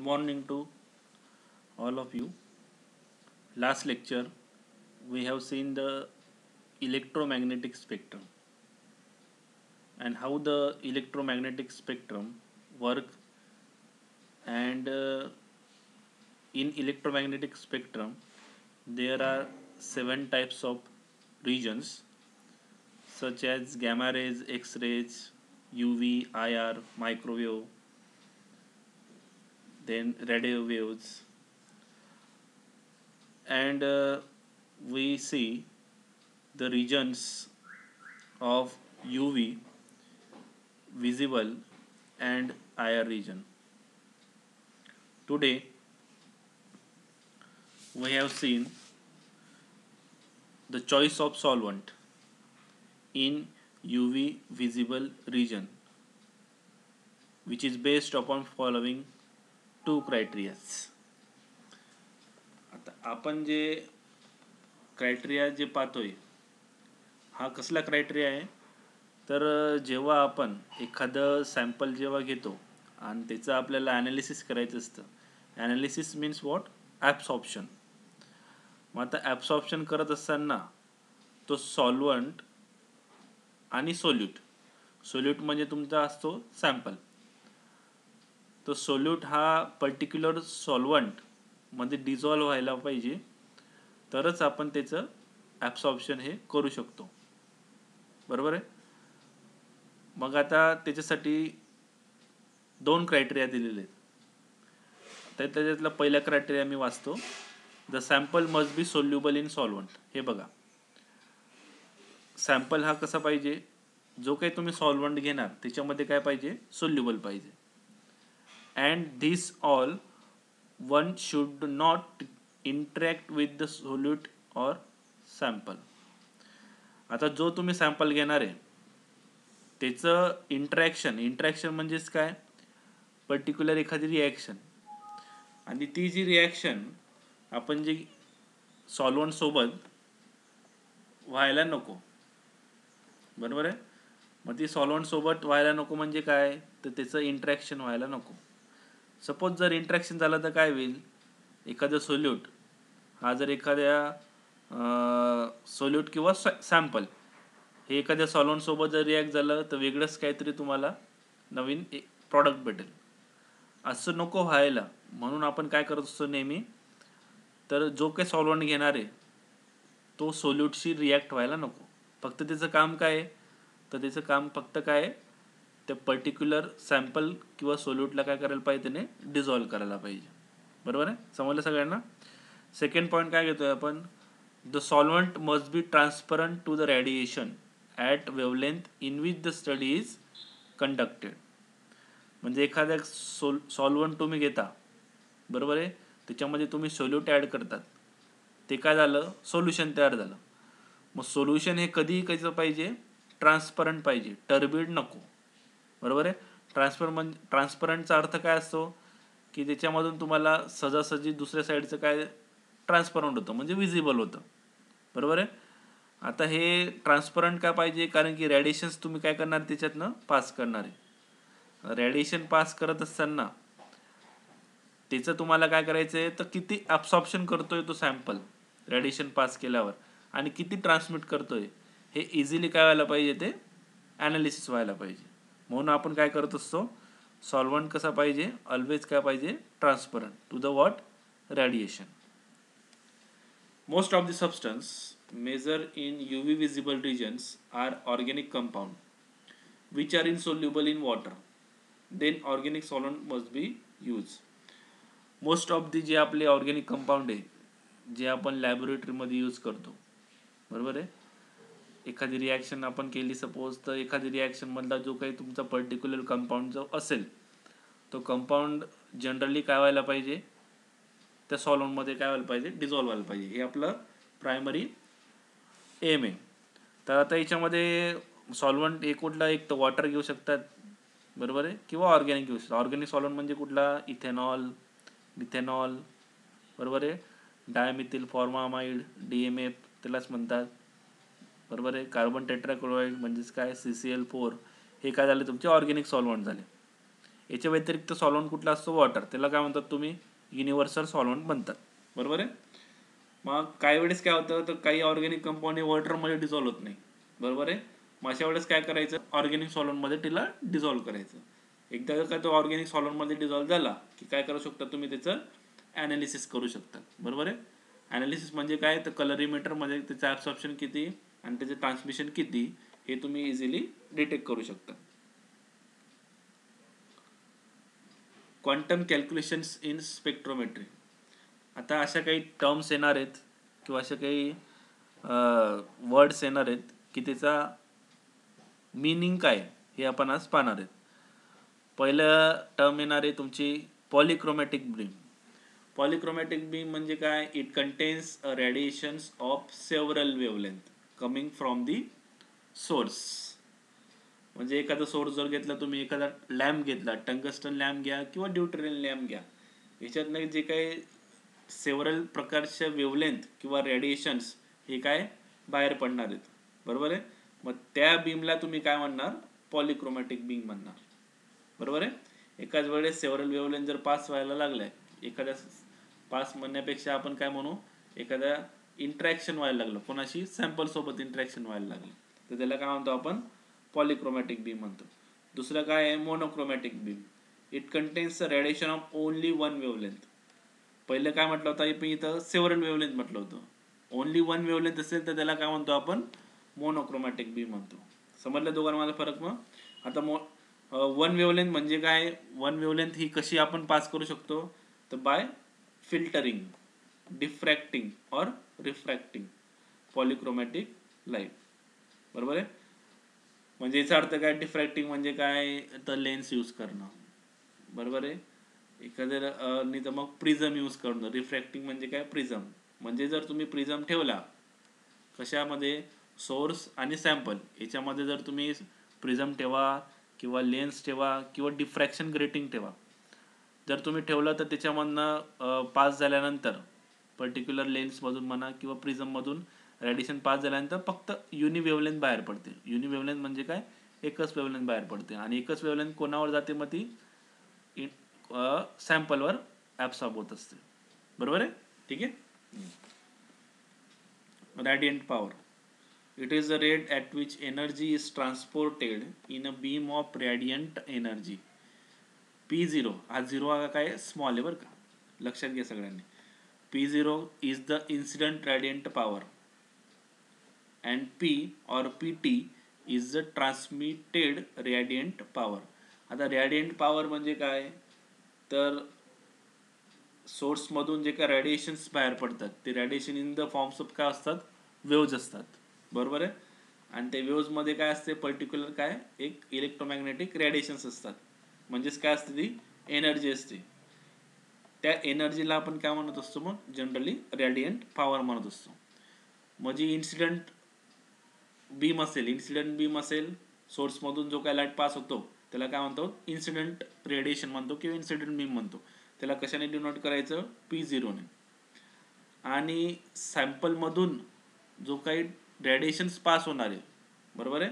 morning to all of you. Last lecture we have seen the electromagnetic spectrum and how the electromagnetic spectrum works, and in electromagnetic spectrum there are seven types of regions such as gamma rays, X rays, UV, IR, microwave, then radio waves, and we see the regions of UV, visible, and IR region. Today we have seen the choice of solvent in UV visible region, which is based upon following two criteria. आता आपण जे criteria जे पाहतोय हा कसला criteria आहे, तर जेव्हा आपण एखादं सॅम्पल जेव्हा घेतो आणि त्याचं आपल्याला ॲनालिसिस करायचं असतं. Analysis means what? ॲब्सॉर्प्शन. मग आता ॲब्सॉर्प्शन करत असताना तो सॉल्वंट आणि सोल्यूट म्हणजे तुमचा असतो सॅम्पल. तो सोल्यूट हा पर्टिक्युलर सॉल्वंट मध्ये डिझॉल्व्ह व्हायला पाहिजे, तरच आपण त्याचं ॲब्सॉर्प्शन हे करू शकतो. बरोबर आहे. मग आता त्याच्यासाठी दोन क्रायटेरिया दिलेले आहेत. तर त्याच्यातला पहिला क्रायटेरिया मी वाचतो. The sample must be soluble in solvent. हे बघा, सॅम्पल हा कसा पाहिजे, जो काही तुम्ही सॉल्वंट घेणार त्याच्यामध्ये काय पाहिजे, सोल्युबल पाहिजे. And this all one should not interact with the solute or sample. आता जो तुम्ही सॅम्पल घेणार आहे त्याचं इंटरॅक्शन म्हणजेच काय, पर्टिक्युलर एखादी रिॲक्शन, आणि ती जी रिॲक्शन आपण जी सॉल्वंट सोबत व्हायला नको. बरोबर आहे. मग ती सॉल्वंट सोबत व्हायला नको म्हणजे काय, तर त्याचं इंटरॅक्शन व्हायला नको. सपोज जर इंटरॅक्शन झालं तर काय होईल, एखादं सोल्यूट हा जर एखाद्या सोल्यूट किंवा सॅम्पल हे एखाद्या सॉल्वंट सोबत जर रिॲक्ट झालं तर वेगळंच काहीतरी तुम्हाला नवीन एक प्रॉडक्ट भेटेल. असं नको व्हायला म्हणून आपण काय करत असतो नेहमी, तर जो काही सॉल्वंट घेणार आहे तो सोल्यूटशी रिॲक्ट व्हायला नको. फक्त त्याचं काम काय आहे, तर त्याचं काम फक्त काय आहे, त्या पर्टिक्युलर सॅम्पल किंवा सोल्यूटला काय करायला पाहिजे, त्याने डिझॉल्व्ह करायला पाहिजे. बरोबर आहे, समजलं सगळ्यांना. सेकंड पॉईंट काय घेतोय आपण, the solvent must be transparent to the radiation at wavelength in which the study is conducted. म्हणजे एखाद्या सॉल्वंट तुम्ही घेता, बरोबर आहे, त्याच्यामध्ये तुम्ही सोल्यूट ॲड करतात, ते काय झालं, सोल्युशन तयार झालं. मग सोल्युशन हे कधीही कसं पाहिजे, ट्रान्सपरंट पाहिजे, टर्बिड नको. बरोबर आहे. ट्रान्सपरंटचा अर्थ काय असतो, की त्याच्यामधून तुम्हाला सहजासहजी दुसऱ्या साईडचं काय ट्रान्सपरंट होतं, म्हणजे विजिबल होतं. बरोबर आहे. आता हे ट्रान्सपरंट का पाहिजे, कारण की रेडिएशन्स तुम्ही काय करणार, त्याच्यातनं पास करणार आहे. रेडिएशन पास करत असताना त्याचं तुम्हाला काय करायचं आहे, तर किती ॲब्सॉर्प्शन करतोय तो सॅम्पल रेडिएशन पास केल्यावर आणि किती ट्रान्समिट करतोय, हे इझिली काय व्हायला पाहिजे, ते ॲनालिसिस व्हायला पाहिजे. म्हणून आपण काय करत असतो, सॉल्वंट कसा पाहिजे, ऑलवेज काय पाहिजे, transparent to the what, radiation. Most of the substance measure in UV visible regions are organic compound which are insoluble in water. Then organic solvent must be used. Most of the जे आपले organic compound आहे, जे आपण लॅबोरेटरीमध्ये use करतो, बरोबर आहे. एखादी reaction आपण केली सपोज, तर एखादी रिॲक्शनमधला जो काही तुमचा पर्टिक्युलर कंपाऊंड जो असेल, तो कंपाऊंड जनरली काय व्हायला पाहिजे, त्या सॉल्वंटमध्ये काय व्हायला पाहिजे, डिझॉल्व्ह व्हायला पाहिजे. हे आपलं प्रायमरी एम आहे. तर आता याच्यामध्ये सॉल्वंट एक कुठला, एक तर वॉटर घेऊ शकतात, बरोबर आहे, किंवा ऑर्गॅनिक घेऊ शकतात. ऑर्गॅनिक सॉल्वंट म्हणजे कुठला, इथेनॉल, मिथेनॉल, बरोबर आहे, डायमिथिल फॉर्मामाइड, DMF त्यालाच म्हणतात. बरोबर आहे. कार्बन टेट्राक्लोराइड म्हणजेच काय, CCl4. हे काय झाले, तुमचे ऑर्गॅनिक सॉल्वंट झाले. याच्या व्यतिरिक्त सॉल्व्हंट कुठला असतो? वॉटर. त्याला काय म्हणतात तुम्ही? युनिव्हर्सल सॉल्व्हंट म्हणतात. बरोबर आहे. मग काही वेळेस काय होतं, तर काही ऑर्गॅनिक कंपाऊंड वॉटरमध्ये डिझॉल्व्ह होत नाही. बरोबर आहे. मग अशा वेळेस काय करायचं? ऑर्गॅनिक सॉल्व्हंटमध्ये तिला डिझॉल्व्ह करायचं. एकदा जर का तो ऑर्गॅनिक सॉल्व्हंटमध्ये डिझॉल्व्ह झाला की काय करू शकता तुम्ही? त्याचं ॲनालिसिस करू शकता. बरोबर आहे. ॲनालिसिस म्हणजे काय? तर कलरीमीटरमध्ये त्याचं ॲब्सॉर्प्शन किती आणि त्याचं ट्रान्समिशन किती हे तुम्ही इझिली डिटेक्ट करू शकता. Quantum calculations in spectrometry. आता अशा काही टर्म्स येणार आहेत किंवा अशा काही वर्ड्स येणार आहेत की त्याचा मीनिंग काय हे आपण आज पाहणार आहेत. पहिलं टर्म येणार आहे तुमची पॉलिक्रोमॅटिक बीम. पॉलिक्रोमॅटिक बीम म्हणजे काय? It contains radiations of several wavelength coming from the source. म्हणजे एखादा सोर्स जर घेतला तुम्ही, एखादा लॅम्प घेतला, टंगस्टन लॅम्प घ्या किंवा ड्यूटेरियम लॅम्प घ्या, याच्यातनं जे काही सेव्हरल प्रकारच्या वेवलेंथ किंवा रेडिएशन्स हे काय बाहेर पडणार आहेत. बरोबर आहे. मग त्या बीमला तुम्ही काय म्हणणार? पॉलिक्रोमॅटिक बीम म्हणणार. बरोबर आहे. एकाच वेळेस सेव्हरल वेवलेंथ जर पास व्हायला लागलाय, एखाद्या पास म्हणण्यापेक्षा आपण काय म्हणू, एखाद्या इंटरॅक्शन व्हायला लागलं, कोणाशी? सॅम्पल सोबत इंटरॅक्शन व्हायला लागलं, तर त्याला काय म्हणतो आपण? पॉलिक्रोमॅटिक बीम म्हणतो. दुसरं काय आहे? Monochromatic beam. It contains radiation of only one wavelength. पहिलं काय म्हटलं होतं? पण इथं सेव्हरल वेवलेंथ म्हटलं होतं. ओनली वन वेवलेंथ असेल तर त्याला काय म्हणतो आपण? मोनोक्रोमॅटिक बीम म्हणतो. समजलं दोघांमध्ये फरक? मग आता वन वेवलेंथ म्हणजे काय? वन वेवलेंथ ही कशी आपण पास करू शकतो? तर बाय फिल्टरिंग, डिफ्रॅक्टिंग और रिफ्रॅक्टिंग पॉलिक्रोमॅटिक लाईट. बरोबर आहे. म्हणजे याचा अर्थ काय? डिफ्रॅक्टिंग म्हणजे काय? तर लेन्स यूज करणं. बरोबर आहे. एखाद्या नाही तर मग प्रिझम यूज करणं. रिफ्रॅक्टिंग म्हणजे काय? प्रिझम. म्हणजे जर तुम्ही प्रिझम ठेवला कशामध्ये? सोर्स आणि सॅम्पल याच्यामध्ये जर तुम्ही प्रिझम ठेवा किंवा लेन्स ठेवा किंवा डिफ्रॅक्शन ग्रेटिंग ठेवा, जर तुम्ही ठेवलं तर त्याच्यामधनं पास झाल्यानंतर पर्टिक्युलर लेन्समधून म्हणा किंवा प्रिझममधून रेडिएशन पास झाल्यानंतर फक्त युनि वेवलेंथ बाहेर पडते. युनि वेवलेंथ म्हणजे काय? एकच वेवलेंथ बाहेर पडते. आणि एकच वेवलेंथ कोणावर जाते? मग ती सॅम्पलवर ॲब्सॉर्ब होत असते. बरोबर आहे. ठीक आहे. Radiant power. It is the rate at which energy is transported in a beam of radiant energy. P0 हा 0 हा काय? स्मॉल आहे बरं का, लक्षात घ्या सगळ्यांनी. P0 is the incident radiant power and P or PT is the transmitted radiant power. आता radiant power म्हणजे काय? तर सोर्समधून जे काय रेडिएशन्स बाहेर पडतात ते radiation in the forms of काय असतात? वेव्ज असतात. बरोबर आहे. आणि त्या वेव्जमध्ये काय असते? पर्टिक्युलर काय? एक इलेक्ट्रोमॅग्नेटिक रेडिएशन्स असतात. म्हणजेच काय असते? ती एनर्जी असते. त्या एनर्जीला आपण काय म्हणत असतो? मग जनरली रेडियंट पॉवर म्हणत असतो. म्हणजे इन्सिडेंट बीम असेल, सोर्समधून जो काय लाईट पास होतो त्याला काय म्हणतो? इन्सिडेंट रेडिएशन म्हणतो किंवा इन्सिडेंट बीम म्हणतो. त्याला कशाने डिनोट करायचं? P0 ने. आणि सॅम्पलमधून जो काही रेडिएशन्स पास होणार आहे, बरोबर आहे,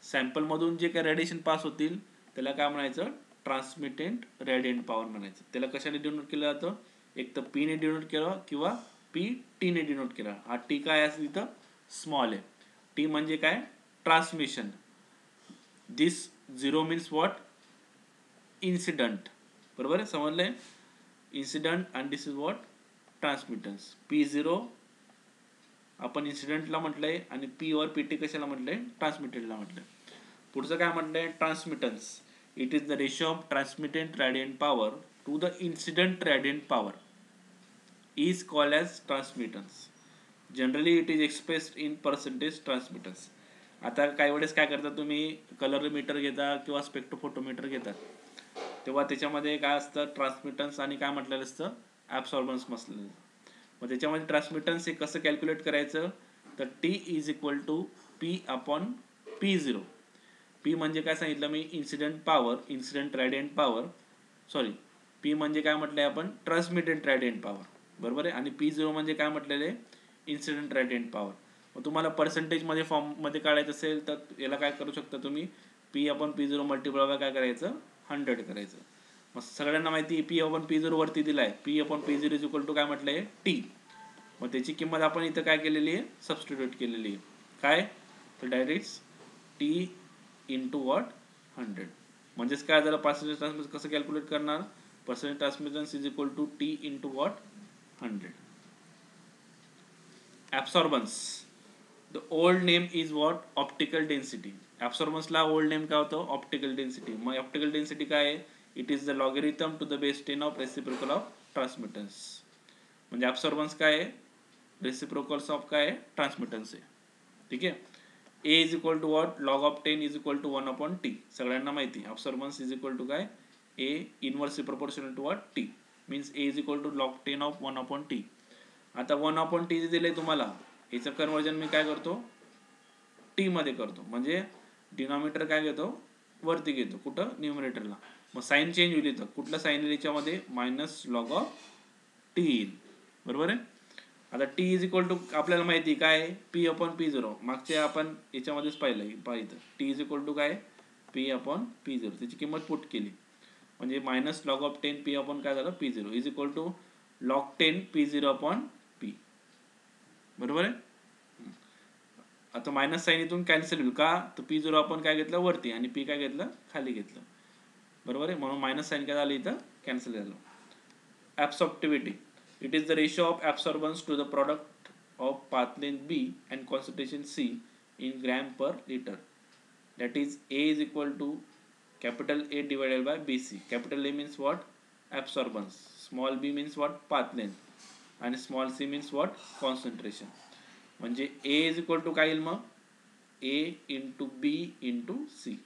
सॅम्पलमधून जे काही रेडिएशन पास होतील त्याला काय म्हणायचं? ट्रान्समिटेंट रेडियंट पॉवर म्हणायचं. त्याला कशाने डिनोट केलं जातं? एक तर P ने डिनोट केलं किंवा PT ने डिनोट केला. हा T काय असेल? इथं स्मॉल आहे. T म्हणजे काय? Transmission. This 0 means what? Incident. बरोबर आहे. समजलंय? इन्सिडंट आणि दिस इज व्हॉट? ट्रान्समिटन्स. P0 आपण इन्सिडेंटला म्हटलंय आणि P और PT कशाला म्हटलंय? ट्रान्समिटेडला म्हटलंय. पुढचं काय म्हटलंय? Transmittance. It is the ratio of transmitted radiant power to the incident radiant power is called as transmittance. Generally it is expressed in percentage transmittance. आता काही वेळेस काय करता तुम्ही? कलरीमीटर घेता किंवा स्पेक्ट्रोफोटोमीटर घेतात, तेव्हा त्याच्यामध्ये काय असतं? ट्रान्समिटन्स आणि काय म्हटलेलं असतं? ॲब्सॉर्बन्स म्हटलेलं. मग त्याच्यामध्ये ट्रान्समिटन्स हे कसं कॅल्क्युलेट करायचं? तर T is equal to P/P0. P म्हणजे काय सांगितलं मी? Incident power, incident radiant power. Sorry, P म्हणजे काय म्हटलंय आपण? Transmitted radiant power. बरोबर आहे. आणि P0 म्हणजे काय म्हटलेलं आहे? Incident radiant power. मग तुम्हाला पर्सेंटेजमध्ये फॉर्ममध्ये काढायचं असेल तर याला काय करू शकता तुम्ही? P/P0 मल्टिप्लाय काय करायचं? 100 करायचं. मग सगळ्यांना माहिती पी अपॉन पी झिरो वरती दिलाय, P upon P zero is equal to काय म्हटलंय टी. मग त्याची किंमत आपण इथं काय केलेली आहे, सबस्टिट्यूट केलेली आहे. काय तर डायरेक्ट टी इंटू वॉट 100. म्हणजेच काय झालं, पर्सेंटेज ट्रान्समिशन कसं कॅल्क्युलेट करणार, percentage transmission is equal to T into what 100. Absorbance, the old name is what optical density. ॲब्सॉर्बन्सला ओल्ड नेम काय होतं, ऑप्टिकल डेन्सिटी. मग ऑप्टिकल डेन्सिटी काय आहे, it is the logarithm to the base 10 of reciprocal of transmittance. म्हणजे absorbance काय आहे, reciprocals of काय आहे, ट्रान्समिटन्स आहे. ठीक आहे. A is equal to what, log of 10 is equal to 1 upon T. सगळ्यांना माहिती ॲब्सॉर्बन्स इज इक्वल टू काय, A inversely proportional to what T. Means A is equal to log 10 of 1 upon T. आता 1 upon T जे दिले तुम्हाला, याचं conversion मी काय करतो, टी मध्ये करतो. म्हणजे डिनॉमिनेटर काय घेतो, वरती घेतो, कुठं, न्यूमरेटरला. मग साईन चेंज होईल इथं, कुठलं साईन येईल याच्यामध्ये, मायनस लॉग ऑफ टी येईल. बरोबर आहे. आता टी इज इक्वल टू आपल्याला माहिती काय, पी अपॉन पी झिरो. मागच्या आपण याच्यामध्येच पाहिलं टी इज इक्वल टू काय, पी अपॉन पी झिरो. त्याची किंमत पुट केली म्हणजे minus log of 10 P upon काय झालं, P zero is equal to log 10 P zero upon P. बरोबर आहे. आता मायनस साईन इथून कॅन्सल होईल का, तर पी झिरो आपण काय घेतलं वरती आणि पी काय घेतलं खाली घेतलं. बरोबर आहे. म्हणून मायनस साईन काय झालं इथं कॅन्सल झालं. ऍब्सॉर्प्टिव्हिटी, it is the ratio of absorbance to the product of path length B and concentration C in gram per liter. That is A is equal to capital A divided by BC. Capital A means what, absorbance. Small b means what, path length. And small c means what, concentration. म्हणजे A is equal to काय येईल मग, A into B into C.